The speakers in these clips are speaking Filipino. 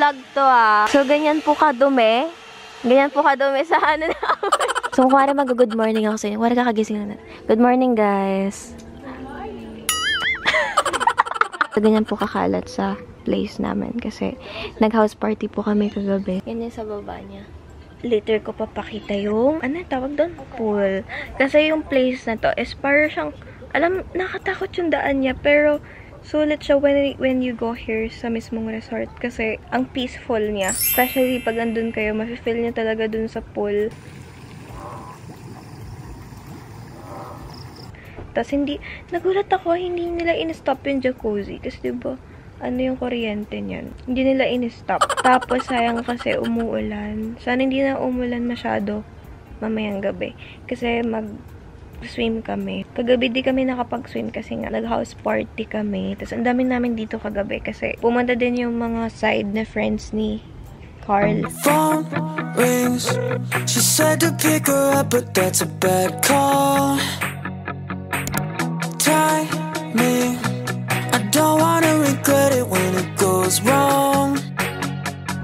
vlog to So, ganyan po kadumi. Ganyan po kadumi sa ano namin. So, kung wala mag-good morning ako sa inyo. Wala kakagising na. Good morning, guys. So, ganyan po kakalat sa place namin. Kasi, nag-house party po kami kagabi. Yan yung sa baba niya. Later ko papakita yung, ano tawag doon? Pool. Kasi yung place na to is para siyang, nakatakot yung daan niya. Pero, sulit siya when you go here sa mismong resort kasi ang peaceful niya. Especially pag andun kayo, mafe-feel niyo talaga dun sa pool. Tapos nagulat ako, hindi nila in-stop yung jacuzzi. Kasi diba, ano yung kuryente niyan? Hindi nila in-stop. Tapos sayang kasi umuulan. Sana hindi na umulan masyado mamayang gabi. Kasi swim kami. Kagabi di kami nakapag-swim kasi nga nag-house party kami. Tapos ang dami namin dito kagabi kasi pumunta din yung mga side na friends ni Carl. Phone rings. She said to pick her up but that's a bad call. Timing. I don't wanna regret it when it goes wrong.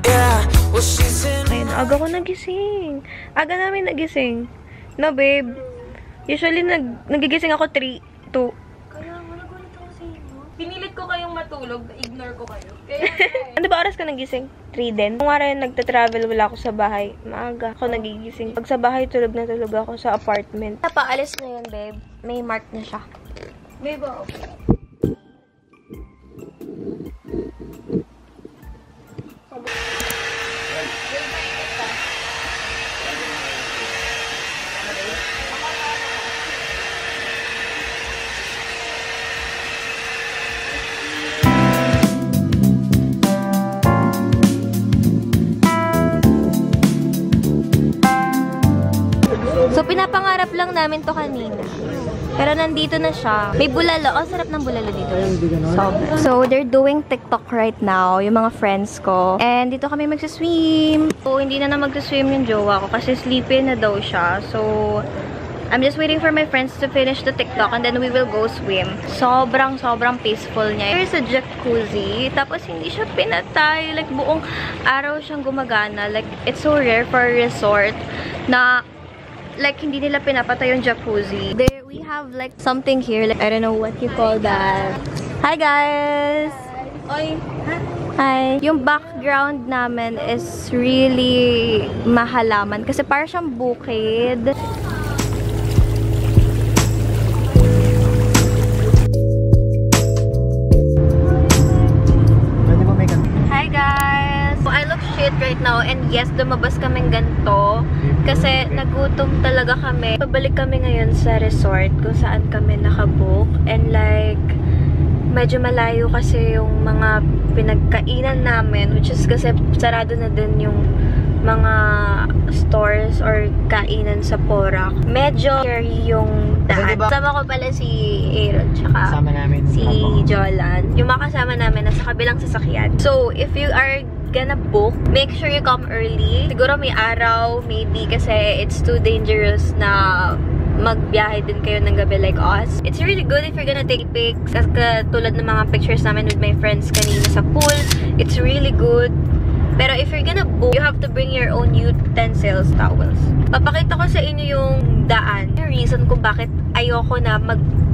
Yeah, well she's in. Ayun, aga ko nagising. Aga namin nagising. No, babe. Usually, nagigising ako 3, 2. Kaya nga, nagulat ako sa inyo. Pinilit ko kayong matulog, ignore ko kayo. Kaya Ano ba oras ka nagising? 3 din? Kung nga rin nagta-travel, wala ako sa bahay. Maaga ako nagigising. Pag sa bahay, tulog na tulog ako sa apartment. Napaalis na yun, babe. May mark na siya. babe, oh. So, pinapangarap lang namin to kanina. Pero nandito na siya. May bulalo. Ang sarap ng bulalo dito. So, they're doing TikTok right now, yung mga friends ko. And dito kami magsiswim. So, hindi na magsiswim yung jowa ko kasi sleepy na daw siya. So, I'm just waiting for my friends to finish the TikTok and then we will go swim. Sobrang peaceful niya. There's a jacuzzi. Tapos, hindi siya pinatay. Like, buong araw siyang gumagana. Like, it's so rare for a resort na like, hindi nila pinapatay yung jacuzzi. There, we have, like, something here. Like, I don't know what you call that. Hi, guys! Oy! Hi! Yung background namin is really mahalaman. Kasi parang siyang bukid. Hi, guys! So, I look shit right now. And yes, lumabas kaming ganito. Kasi nagutom talaga kami. Pabalik kami ngayon sa resort kung saan kami nakabook. And like, medyo malayo kasi yung mga pinagkainan namin. Which is kasi sarado na din yung mga stores or kainan sa Porac. Medyo scary yung daan. Kasama ko pala si Aaron tsaka si Jolan. Yung makasama namin nasa kabilang sasakyan. So, if you are gonna book, make sure you come early. Siguro may araw, maybe, kasi it's too dangerous na magbiyahe din kayo ng gabi like us. It's really good if you're gonna take pics. Katulad ng mga pictures namin with my friends kanina sa pool. It's really good. Pero if you're gonna book, you have to bring your own utensils, towels. Papakita ko sa inyo yung daan. Yung reason kung bakit ayoko na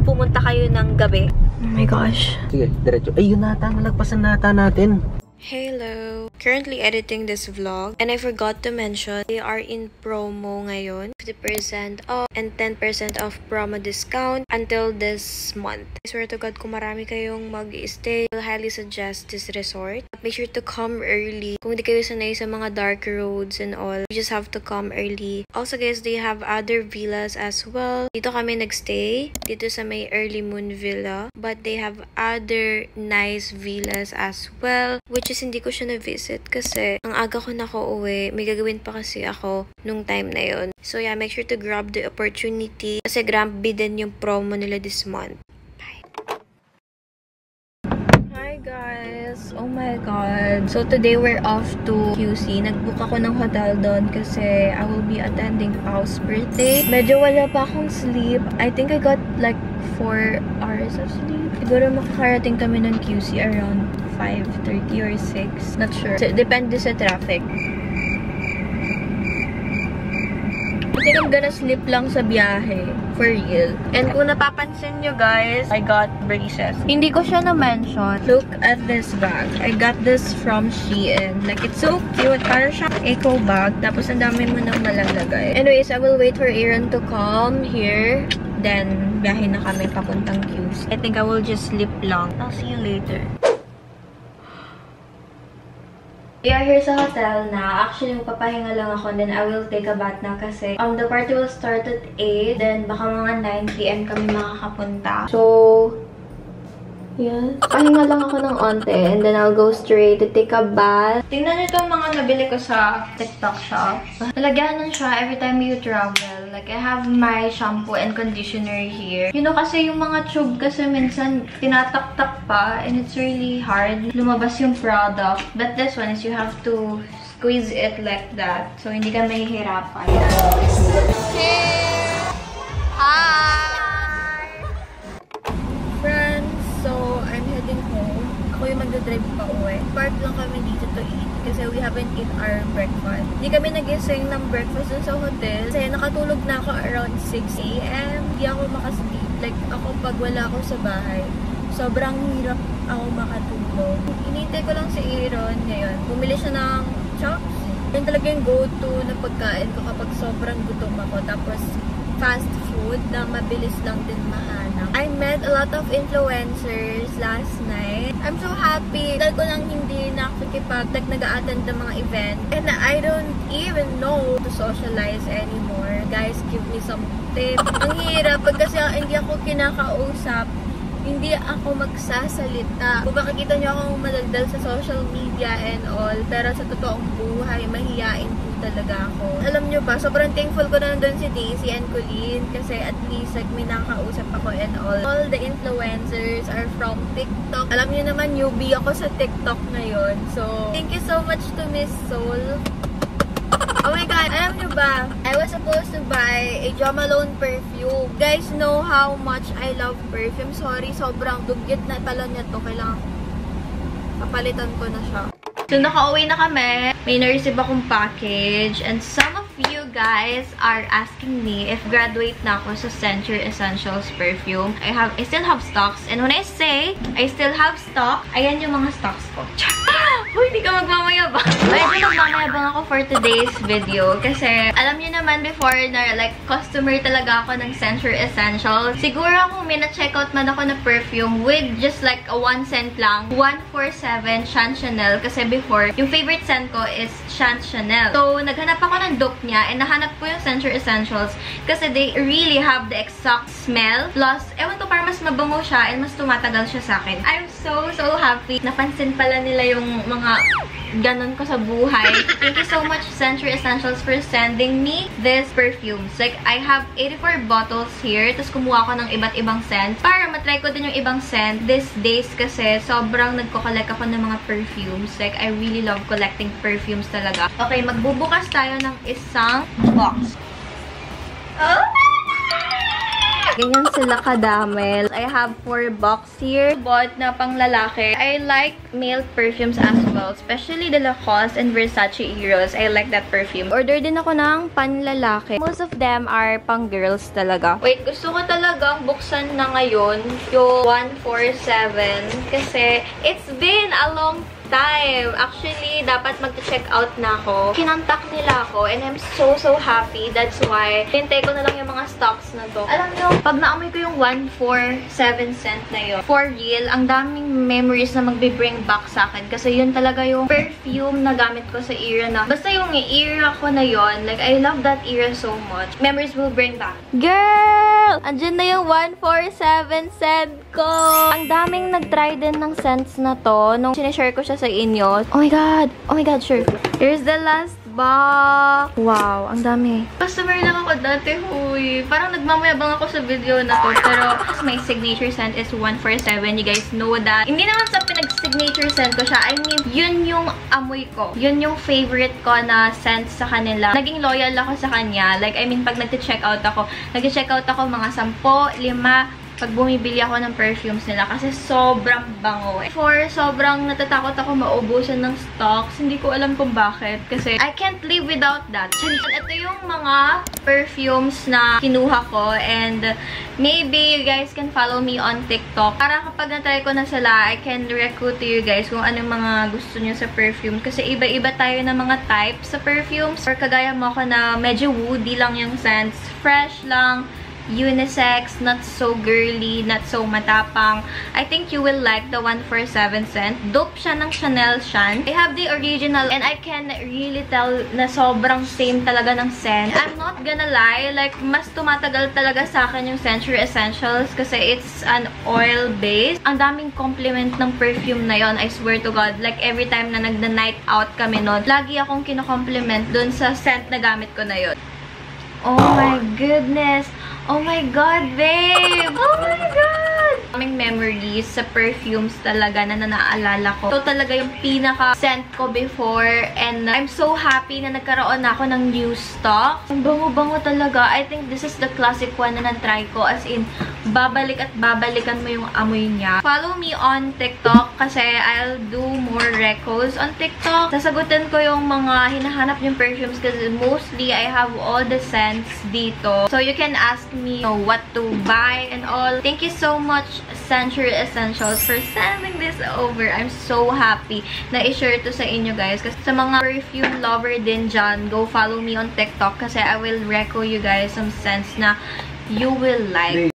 pumunta kayo ng gabi. Oh my gosh. Sige, diretso. Ay, yun nata. Nalagpasan nata natin. Hello! Currently editing this vlog and I forgot to mention they are in promo ngayon. 50% off and 10% off promo discount until this month. I swear to God, kung marami kayong mag-stay, I'll highly suggest this resort. Make sure to come early. Kung hindi kayo sanay sa mga dark roads and all, you just have to come early. Also guys, they have other villas as well. Dito kami nagstay. Dito sa may Early Moon Villa. But they have other nice villas as well, which is hindi ko siya na-visit kasi ang aga ko na ko uwi. May gagawin pa kasi ako nung time na yon. So yeah, make sure to grab the opportunity kasi grabe din yung promo nila this month. Bye! Hi Guys, oh my god. So today we're off to QC. Nagbook ako ng hotel doon kasi I will be attending Pau's birthday. Medyo wala pa akong sleep. I think I got like 4 hours of sleep. Siguro makakarating kami ng QC around 5:30 or 6. Not sure. So, depende sa traffic. I think I'm gonna sleep lang sa biyahe. For real. And kung napapansin nyo guys, I got braces. Hindi ko siya na-mention. Look at this bag. I got this from Shein. Like, it's so cute. Parang siyang eco bag. Tapos, ang dami mo nang malalagay. Anyways, I will wait for Aaron to come here. Then, biyahe na kami papuntang QC. I think I will just sleep lang. I'll see you later. We are here sa hotel na. Actually, magpapahinga lang ako. Then, I will take a bath na kasi the party will start at 8. Then, baka mga 9 PM kami makakapunta. So, yeah. Pahinga lang ako ng onte. And then, I'll go straight to take a bath. Tingnan nyo itong mga nabili ko sa TikTok shop. Talaganan siya every time you travel. Like, I have my shampoo and conditioner here. You know, kasi yung mga tube kasi minsan tinatak-tak pa and it's really hard lumabas yung product. But this one is you have to squeeze it like that. So, hindi ka mahihirapan. Hey! Hi! Friends, so I'm heading home. Ako yung magdadrive pa uwi. Park lang kami dito to eat kasi we haven't eat our breakfast. Hindi kami nagising ng breakfast dun sa hotel kasi nakatulog na ako around 6 AM. Hindi ako makasleep. Like, ako pag wala ako sa bahay, sobrang hirap ako makatulog. Inintay ko lang si Aaron ngayon. Bumili siya ng chops. Yan talaga yung go-to na pagkain ko kapag sobrang gutom ako. Tapos, fast food na mabilis lang din mahanap. I met a lot of influencers last night. I'm so happy. Dahil ko lang hindi nakikipag nag-a-attend ng mga event. And I don't even know to socialize anymore. Guys, give me some tips. Ang hirap. Pag kasi hindi ako kinakausap, hindi ako magsasalita. Kung makikita nyo akong madaldal sa social media and all, pero sa totoong buhay, mahihain po talaga ako. Alam nyo ba, sobrang thankful ko na nandun si Daisy and Colleen kasi at least like, may nakakausap ako and all. All the influencers are from TikTok. Alam nyo naman, newbie ako sa TikTok ngayon. So, thank you so much to Miss Soul. Oh my god, alam nyo ba? I was supposed to buy a Jo Malone perfume. Guys know how much I love perfume. Sorry, sobrang dugyot na pala niya to. Kailangan papalitan ko na siya. So, nakauwi na kami. May na-receive akong package. And some of you guys are asking me if graduate na ako sa Century Essentials perfume. I still have stocks. And when I say I still have stock, ayan yung mga stocks ko. Uy, hindi ka magmamayabang. Medyo magmamayabang ako for today's video. Kasi, alam niyo naman before na like, customer talaga ako ng Century Essentials. Siguro kung may na-checkout man ako na perfume with just like a 1 cent lang, 147 Chant Chanel. Kasi before, yung favorite scent ko is Chant Chanel. So, naghanap ako ng dupe niya and nahanap ko yung Century Essentials kasi they really have the exact smell. Plus, ewan ko, parang mas mabango siya and mas tumatagal siya sa akin. I'm so happy. Napansin pala nila yung mga ganon ko sa buhay. Thank you so much, Century Essentials, for sending me these perfumes. Like, I have 84 bottles here. Tapos, kumuha ko ng iba't ibang scent para matry ko din yung ibang scent. These days kasi, sobrang nagko-collect ako ng mga perfumes. Like, I really love collecting perfumes talaga. Okay, magbubukas tayo ng isang box. Oh! Ganyan sila kadami. I have 4 box here. Bought na pang lalaki. I like male perfumes as well. Especially the Lacoste and Versace Eros. I like that perfume. Order din ako ng panlalaki. Most of them are pang girls talaga. Wait, gusto ko talagang buksan na ngayon yung 147. Kasi it's been a long time. Actually, dapat mag-check out na ako. Kinontak nila ako and I'm so happy. That's why, hintay ko na lang yung mga stocks na to. Alam nyo, pag naamoy ko yung 147 cent na yun, for real, ang daming memories na magbe-bring back sa akin. Kasi yun talaga yung perfume na gamit ko sa era na. Basta yung era ko na yun, like, I love that era so much. Memories will bring back. Girl! Andyan na yung 147 cent ko! Ang daming nag-try din ng scents na to nung sinishare ko siya sa inyo. Oh my god! Oh my god, sure. Here's the last box. Wow, ang dami. Customer lang ako dati, huy. Parang nagmamayabang ako sa video na to. Pero my signature scent is 147. You guys know that. Hindi naman sa pinag-signature signature scent ko siya. I mean, yun yung amoy ko. Yun yung favorite ko na scent sa kanila. Naging loyal ako sa kanya. Like, I mean, pag nag-check out ako mga 10, 5, pag bumibili ako ng perfumes nila kasi sobrang bango. For sobrang natatakot ako maubusan ng stocks. Hindi ko alam kung bakit. Kasi I can't live without that. Ito yung mga perfumes na kinuha ko. And maybe you guys can follow me on TikTok. Para kapag natry ko na sila, I can recruit to you guys kung anong mga gusto nyo sa perfume. Kasi iba-iba tayo ng mga types sa perfumes. Or kagaya mo ako na medyo woody lang yung scents. Fresh lang. Unisex, not so girly, not so matapang. I think you will like the 147 scent. Dope siya ng Chanel Shan. I have the original and I can really tell na sobrang same talaga ng scent. I'm not gonna lie, like, mas tumatagal talaga sa akin yung Century Essentials kasi it's an oil base. Ang daming compliment ng perfume na yon, I swear to God. Like, every time na nagna-night out kami nun, lagi akong kino-compliment dun sa scent na gamit ko na yon. Oh my goodness! Oh my God, babe! Oh my God! Aming memories sa perfumes talaga na naaalala ko. Ito talaga yung pinaka-scent ko before. And I'm so happy na nagkaroon na ako ng new stock. Ang bango-bango talaga. I think this is the classic one na na-try ko. As in, babalik at babalikan mo yung amoy niya. Follow me on TikTok kasi I'll do more recos on TikTok. Sasagutin ko yung mga hinahanap yung perfumes kasi mostly I have all the scents dito. So you can ask me what to buy and all. Thank you so much, Century Essentials, for sending this over. I'm so happy na i-share to sa inyo, guys. Kasi sa mga perfume lover din dyan, go follow me on TikTok kasi I will reco you guys some scents na you will like.